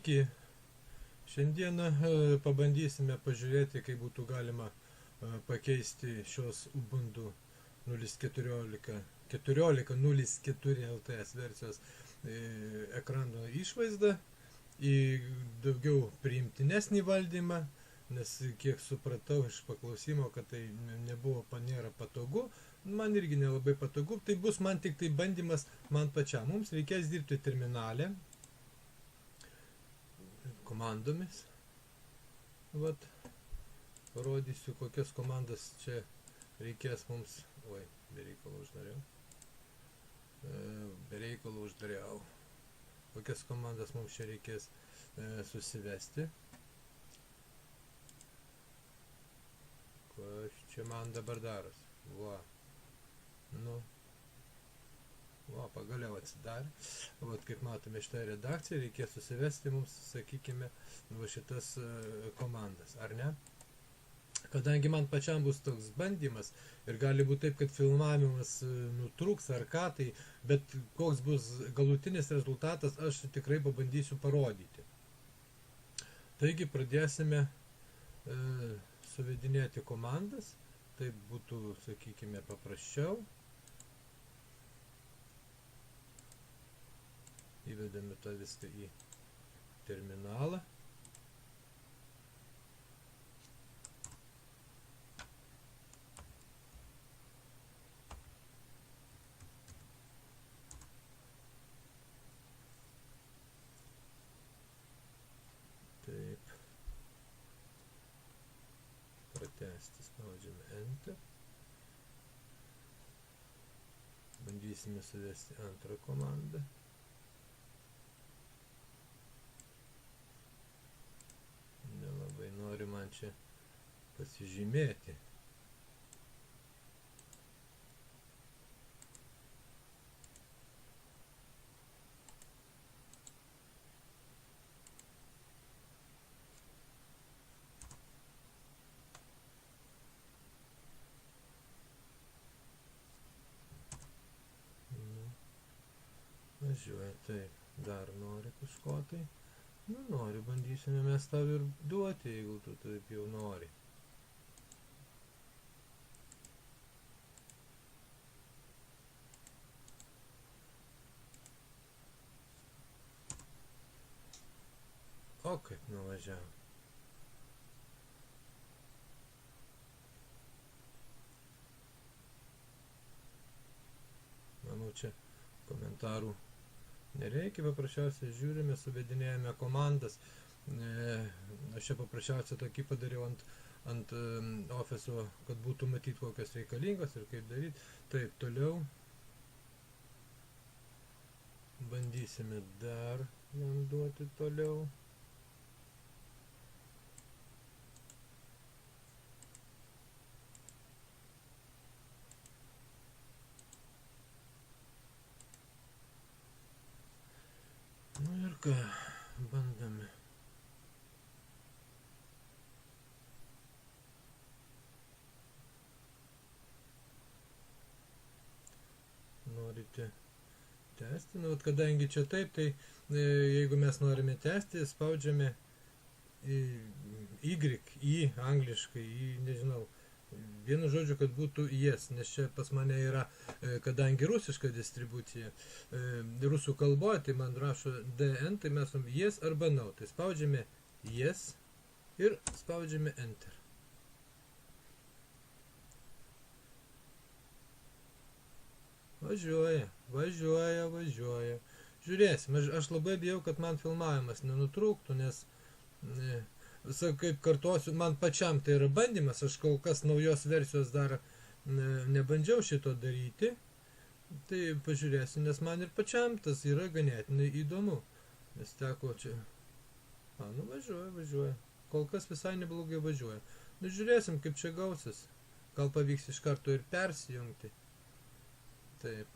Sveiki! Šiandieną pabandysime pažiūrėti, kaip būtų galima pakeisti šios Ubuntu 14.04 LTS versijos ekrano išvaizdą į daugiau priimtinesnį valdymą, nes kiek supratau iš paklausimo, kad tai nėra patogu, man irgi nelabai patogu, tai bus man tik tai bandymas man pačiam. Mums reikės dirbti terminale, komandomis. Vat, parodysiu, kokias komandas čia reikės mums. Oi, be reikalo uždariau. Kokias komandas mums čia reikės susivesti. Kas čia man dabar daros? Va. Va, pagaliau atsidarė. Vat, kaip matome, šitą redakciją reikės susivesti mums, sakykime, va šitas komandas, ar ne? Kadangi man pačiam bus toks bandymas ir gali būti taip, kad filmavimas nutrūks ar ką, tai, bet koks bus galutinis rezultatas, aš tikrai pabandysiu parodyti. Taigi pradėsime suvedinėti komandas, taip būtų, sakykime, paprasčiau. Įvedame tą viską į terminalą. Taip. Pratęsti spaudžiame Enter. Bandysime suvesti antrą komandą. Nelabai nori man čia pasižymėti. Važiuoja, taip, dar nori kažko tai. Nori, bandysime mes tau ir duoti, jeigu tu taip jau nori. O kaip nuvažiavo. Manau, čia komentarų nereikia, paprasčiausiai žiūrime, suvedinėjame komandas. Aš čia paprasčiausiai tokį padariau ant Office'o, kad būtų matyti, kokios reikalingos ir kaip daryti. Taip, toliau bandysime dar jam duoti toliau. Ir ką, bandome. Norite tęsti? Kadangi čia taip, tai jeigu mes norime tęsti, spaudžiame Y, angliškai, nežinau, vienu žodžiu, kad būtų yes, nes čia pas mane yra, kadangi rusiška distribucija, rusų kalboje, tai man rašo DN, tai mes yes arba no, tai spaudžiame yes ir spaudžiame enter. Važiuoja. Žiūrėsim, aš labai bijau, kad man filmavimas nenutrūktų, nes kaip kartuosiu, man pačiam tai yra bandymas, aš kol kas naujos versijos dar nebandžiau šito daryti, tai pažiūrėsiu, nes man ir pačiam tas yra ganėtinai įdomu, nes teko čia, važiuoja, kol kas visai neblogai važiuoja. Žiūrėsim, kaip čia gausis, gal pavyks iš karto ir persijungti. Taip,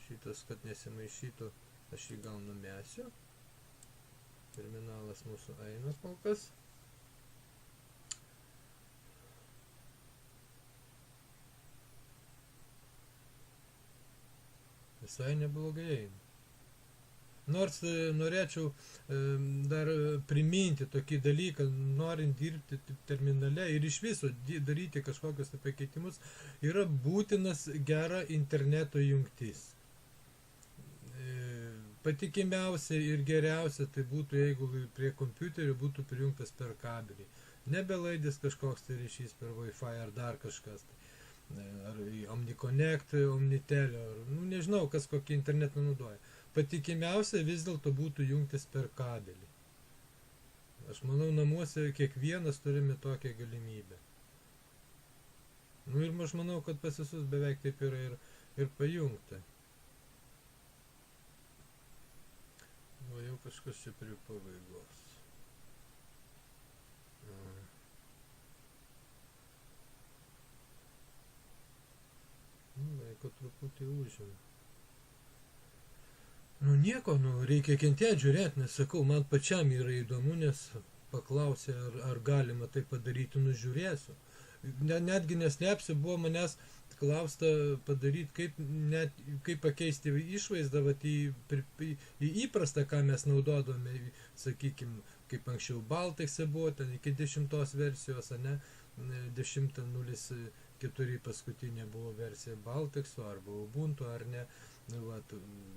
šitas, kad nesimaišytų, aš jį gal numesiu. Terminalas mūsų eina kol kas. Visai neblogai eina. Nors norėčiau dar priminti tokį dalyką, norint dirbti terminale ir iš viso daryti kažkokius pakeitimus, yra būtinas gera interneto jungtis. Patikimiausia ir geriausia tai būtų, jeigu prie kompiuterio būtų prijungtas per kabelį. Nebelaidis kažkoks tai ryšys per Wi-Fi ar dar kažkas. Ar OmniConnect, Omnitelio, ar nežinau, kas kokį internetą naudoja. Patikimiausia vis dėlto būtų jungtis per kabelį. Aš manau, namuose kiekvienas turime tokią galimybę. Ir aš manau, kad pas visus beveik taip yra ir pajungta. O jau kažkas čia prie pabaigos. Laiko truputį užima. Nieko, reikia kentėti, žiūrėti, nes sakau, man pačiam yra įdomu, nes paklausė, ar galima tai padaryti, žiūrėsiu. Netgi neslėpsiu, buvo manęs klausta padaryti, kaip pakeisti išvaizdą į įprastą, ką mes naudodome, sakykime, kaip anksčiau Baltekse buvo, ten iki 10 versijos, ne, 10.04 paskutinė buvo versija Baltekso, arba Ubuntu, ar ne.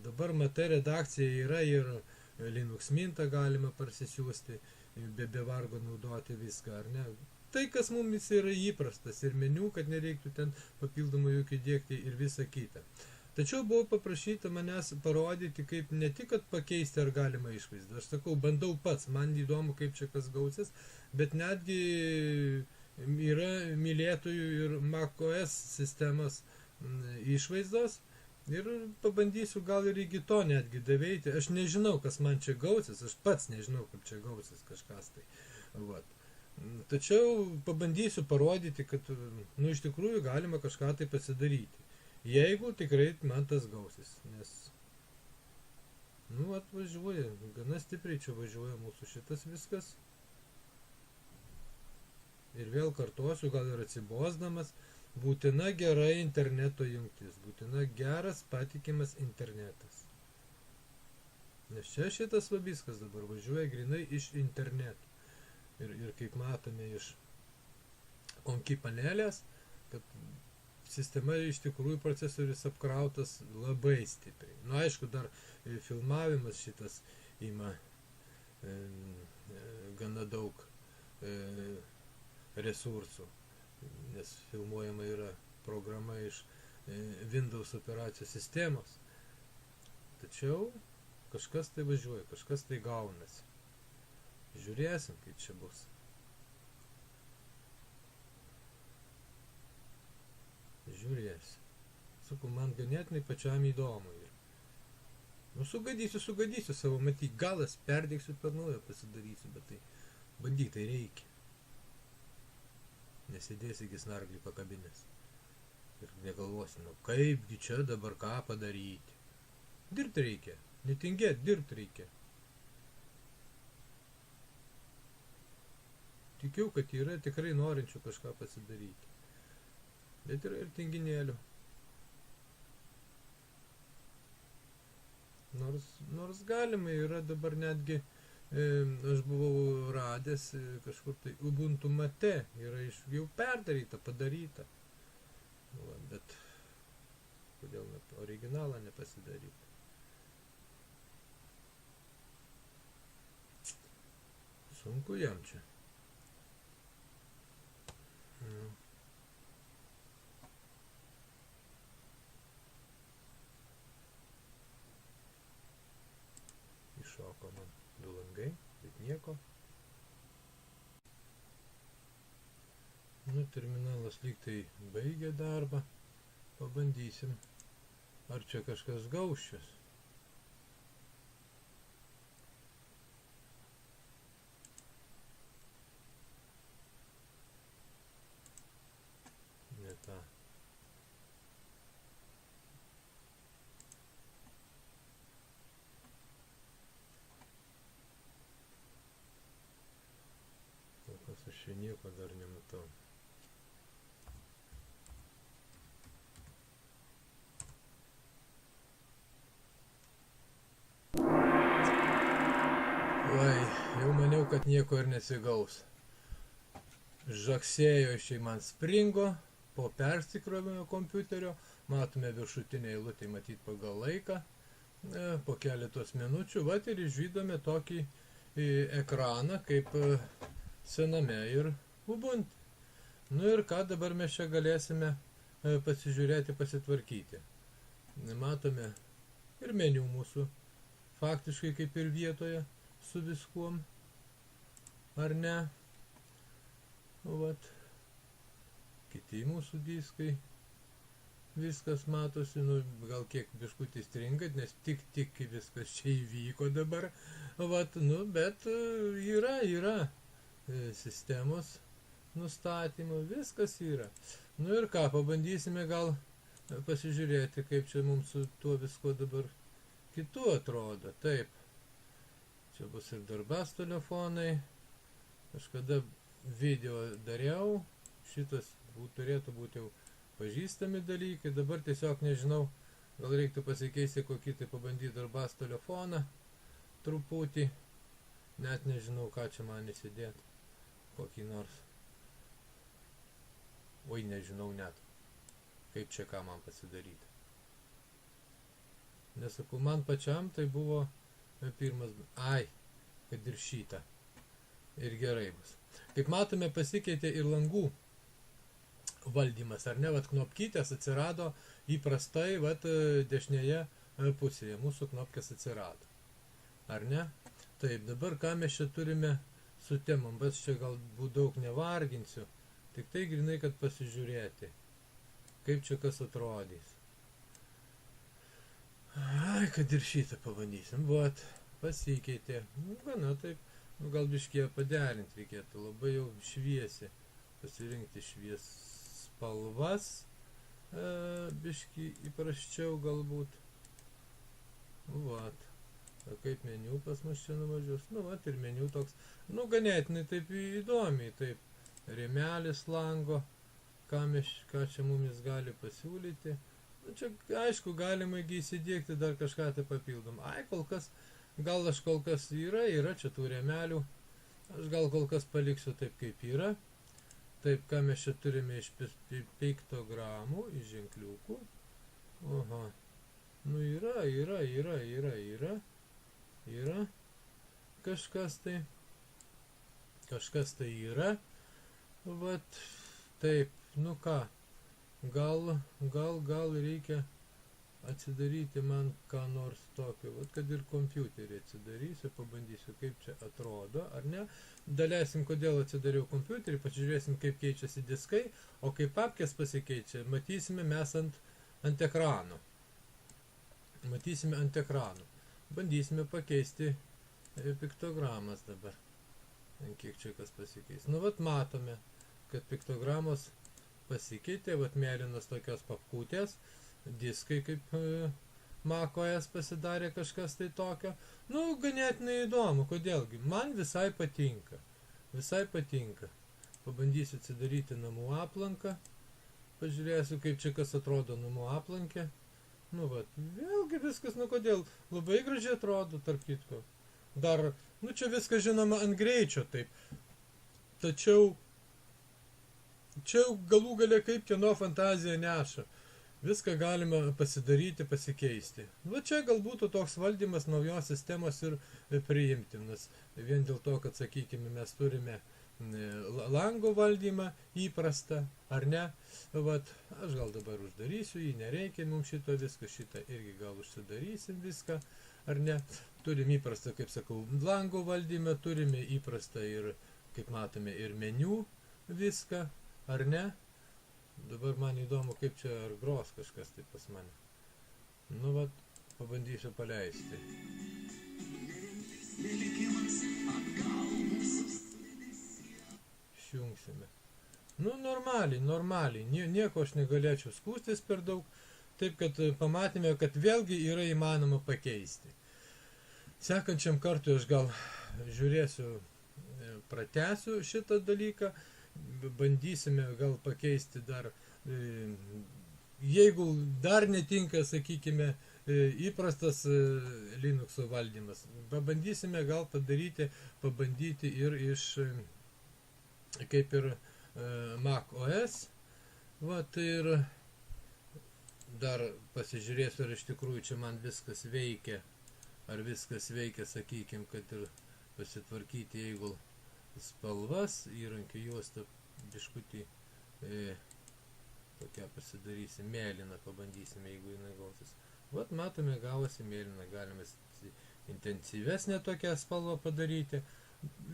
Dabar matai, redakcija yra ir Linux Mintą galima parsisiųsti, be vargo naudoti viską, ar ne. Tai, kas mums yra įprastas ir meniu, kad nereiktų ten papildomai jokių dėkti ir visą kitą. Tačiau buvo paprašyta manęs parodyti, kaip ne tik, kad pakeisti ar galima išvaizdą. Aš sakau, bandau pats, man įdomu, kaip čia kas gausis, bet netgi yra mylėtojų ir macOS sistemos išvaizdos. Ir pabandysiu gal ir iki to netgi daveiti. Aš nežinau, kas man čia gausis, aš pats nežinau, kaip čia gausis kažkas tai. Tačiau pabandysiu parodyti, kad iš tikrųjų galima kažką tai pasidaryti. Jeigu tikrai man tas gausis, nes atvažiuoja, gana stipriai čia važiuoja mūsų šitas viskas. Ir vėl kartuosiu, gal ir atsibosdamas, būtina gera interneto jungtis, būtina geras patikimas internetas. Nes čia šitas viskas dabar važiuoja grinai iš interneto. Ir kaip matome iš OnKey panelės, kad sistema iš tikrųjų procesorius apkrautas labai stipriai. Aišku, dar filmavimas šitas ima gana daug resursų, nes filmuojama yra programa iš Windows operacijos sistemos. Tačiau kažkas tai važiuoja, kažkas tai gaunasi. Žiūrėsim, kaip čia bus. Žiūrėsim. Sakau, man ganėtinai pačiam įdomu. Sugadysiu savo, matyk, galas perdėksiu per naują pasidarysiu, bet tai bandyk, tai reikia. Nesėdėsi iki snarglį pakabinės. Ir negalvosi, kaipgi čia dabar ką padaryti. Dirbti reikia, netingėti, dirbti reikia. Tikiu, kad yra tikrai norinčių kažką pasidaryti. Bet yra ir tinginėlių. Nors galima yra dabar netgi, aš buvau radęs kažkur tai Ubuntu Mate, yra jau perdaryta, padaryta. Bet kodėl originalą nepasidaryti? Sunku jam čia. Iššoko man du langai, bet nieko. Terminalas lyg tai baigė darbą. Pabandysim, ar čia kažkas gauščias. Ne tą. Kol kas aš čia nieko dar nematau. nieko ir nesigaus. Žaksėjo iš man springo, po persikrovimo kompiuterio, matome viršutinę eilutę matyti pagal laiką, po keletos minučių, vat ir išvydome tokį ekraną kaip sename ir Ubuntu. Nu ir ką dabar mes čia galėsime pasižiūrėti, pasitvarkyti. Matome ir meniu mūsų, faktiškai kaip ir vietoje, su viskuom, ar ne? Vat, kiti mūsų diskai, viskas matosi, nu, gal kiek biškutį stringat, nes tik viskas čia įvyko dabar, vat, nu, bet yra sistemos nustatymo, viskas yra. Nu ir ką, pabandysime gal pasižiūrėti, kaip čia mums su tuo visko dabar kitu atrodo. Taip, čia bus ir darbas telefonai, kažkada video dariau, šitas turėtų būti jau pažįstami dalykai, dabar tiesiog nežinau, gal reiktų pasikeisti kokį tai pabandyti darbas telefoną truputį, net nežinau, ką čia man įsidėti, kokį nors, oi nežinau net, kaip čia ką man pasidaryti. Nesakau, man pačiam tai buvo pirmas, kad ir šitą, ir gerai bus. Kaip matome, pasikeitė ir langų valdymas, ar ne, vat knopkytės atsirado įprastai, vat dešinėje pusėje mūsų knopkės atsirado, ar ne? Taip, dabar ką mes čia turime su temom, bet čia galbūt daug nevarginsiu, tik tai grinai, kad pasižiūrėti, kaip čia kas atrodys. Kad ir šitą pabandysim, vat, pasikeitė, nu, gana taip, nu, gal biškį paderinti reikėtų, labai jau šviesi, pasirinkti švies spalvas, biškį įprasčiau galbūt, vat, kaip meniu pas mus čia nuvažiuos, nu, vat, ir meniu toks, nu, ganėtinai taip įdomiai, taip, rėmelis lango, ką čia mumis gali pasiūlyti. Nu, čia, aišku, galima įsidėkti dar kažką tai papildom. Gal aš kol kas yra čia tų rėmelių. Aš gal kol kas paliksiu taip, kaip yra. Taip, ką mes čia turime iš piktogramų, iš ženkliukų. Oha. Nu, yra. Kažkas tai yra. Vat, taip, nu ką. Gal reikia atsidaryti man ką nors tokio, vat, kad ir kompiuterį atsidarysiu, pabandysiu, kaip čia atrodo, ar ne. Daleisim, kodėl atsidariau kompiuterį, pažiūrėsim, kaip keičiasi diskai, o kaip papkės pasikeičia, matysime mes ant ekrano. Bandysime pakeisti piktogramas dabar. Kiek čia kas pasikeis. Nu, vat matome, kad piktogramos pasikeitė, vat mėlynos tokios papkutės, diskai kaip MacOS pasidarė kažkas tai tokio. Nu, ganėtinai įdomu, kodėlgi. Man visai patinka. Pabandysiu atsidaryti namų aplanką. Pažiūrėsiu, kaip čia kas atrodo namų aplankė. Nu, vat, vėlgi viskas, nu kodėl, labai gražiai atrodo, tarp kitko. Dar, nu čia viskas žinoma ant greičio, taip. Tačiau čia galų gale kaip kieno fantazija neša. Viską galima pasidaryti, pasikeisti. Va čia galbūt toks valdymas naujos sistemos ir priimtinas. Vien dėl to, kad, sakykime, mes turime lango valdymą įprastą, ar ne? Vat, aš gal dabar uždarysiu jį, nereikia mums šito viską, šitą irgi gal užsidarysim viską, ar ne? Turim įprastą, kaip sakau, lango valdymą, turime įprastą ir, kaip matome, ir meniu viską, ar ne? Dabar man įdomu, kaip čia ar gros kažkas tai pas mane. Nu, vat, pabandysiu paleisti. Išjungsime. Nu, normaliai. Nieko aš negalėčiau skūstis per daug. Taip, kad pamatėme, kad vėlgi yra įmanoma pakeisti. Sekančiam kartui aš gal žiūrėsiu, pratęsiu šitą dalyką. Bandysime gal pakeisti dar jeigu dar netinka, sakykime, įprastas Linuxo valdymas, pabandysime gal pabandyti ir iš, kaip ir Mac OS, vat ir dar pasižiūrėsiu, ar iš tikrųjų čia man viskas veikia, sakykime, kad ir pasitvarkyti, jeigu spalvas, įrankių juostą biškutį tokia pasidarysim, mėlyną pabandysime, jeigu jinai gausis. Vat matome, gavosi mėlyną, galime intensyvesnę tokią spalvą padaryti.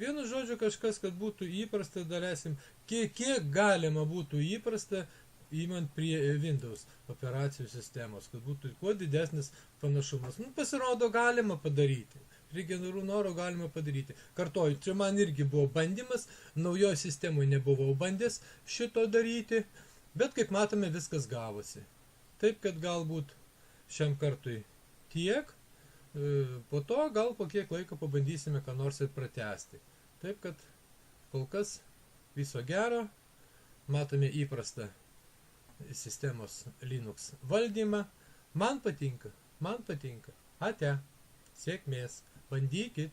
Vienu žodžiu, kažkas, kad būtų įprasta, dalesim, kiek galima būtų įprasta, įmant prie Windows operacijų sistemos, kad būtų kuo didesnis panašumas. Pasirodo, galima padaryti. Prie gerų norų galima padaryti. Kartoju, čia man irgi buvo bandymas, naujoje sistemoje nebuvau bandęs šito daryti, bet kaip matome, viskas gavosi. Taip, kad galbūt šiam kartui tiek, po to gal po kiek laiko pabandysime ką nors ir pratęsti. Taip, kad kol kas viso gero, matome įprastą sistemos Linux valdymą. Man patinka. Ate, sėkmės, bandykit.